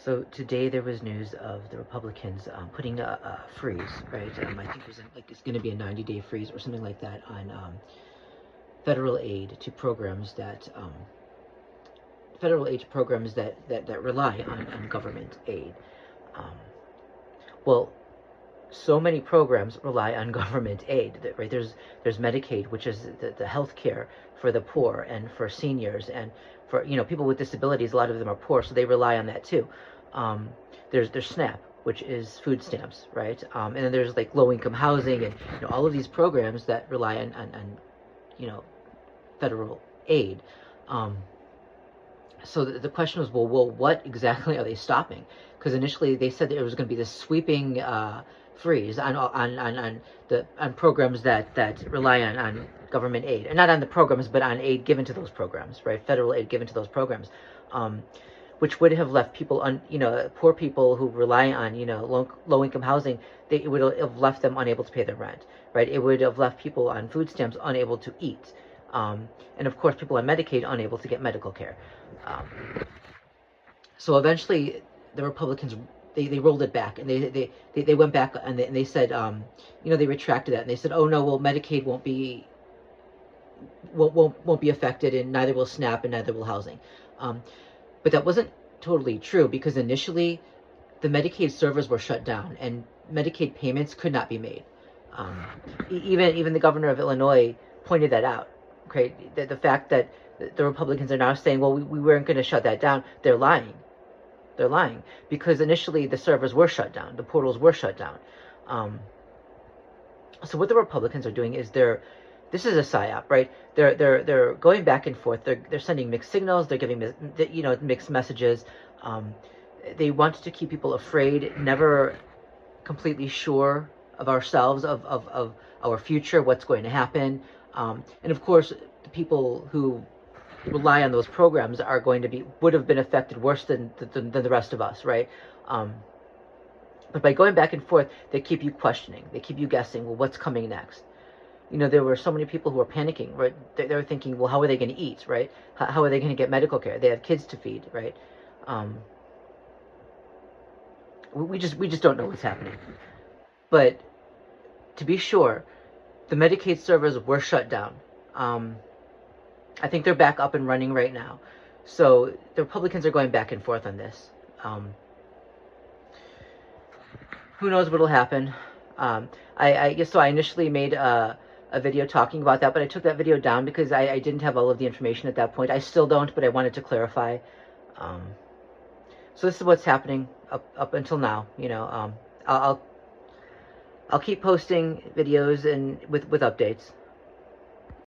So today there was news of the Republicans putting a freeze, right? I think there's it's going to be a 90-day freeze or something like that on federal aid to programs that that rely on government aid. Um, well, so many programs rely on government aid, right? There's Medicaid, which is the health care for the poor and for seniors and for people with disabilities. A lot of them are poor, so they rely on that too. Um, there's SNAP, which is food stamps, right? And then there's like low income housing and all of these programs that rely on federal aid. Um, so the question was, well, what exactly are they stopping? Because initially they said that it was going to be this sweeping freeze on programs that rely on government aid, and not on the programs, but on aid given to those programs, right? Federal aid given to those programs, which would have left people poor people who rely on low income housing. It would have left them unable to pay their rent, right? It would have left people on food stamps unable to eat, and of course people on Medicaid unable to get medical care. So eventually the Republicans they rolled it back, and they went back, and they said they retracted that, and they said, oh no, well, Medicaid won't be affected, and neither will SNAP, and neither will housing. But that wasn't totally true, because initially the Medicaid servers were shut down and Medicaid payments could not be made. Even the governor of Illinois pointed that out. Okay, the fact that the Republicans are now saying, well, we weren't going to shut that down. They're lying. They're lying, because initially the servers were shut down, the portals were shut down. So what the Republicans are doing is this is a psyop, right? They're going back and forth. They're sending mixed signals. They're giving mixed messages. They want to keep people afraid, never completely sure of ourselves, of our future, what's going to happen. And of course, the people who rely on those programs would have been affected worse than the rest of us, right? But by going back and forth, they keep you questioning. They keep you guessing, well, what's coming next? There were so many people who were panicking, right? They were thinking, well, how are they going to eat, right? How are they going to get medical care? They have kids to feed, right? We just don't know what's happening. But to be sure, the Medicaid servers were shut down. I think they're back up and running right now. So the Republicans are going back and forth on this. Who knows what will happen? I guess so. I initially made a video talking about that, but I took that video down because I didn't have all of the information at that point. I still don't, but I wanted to clarify. So this is what's happening up until now. I'll keep posting videos and with updates.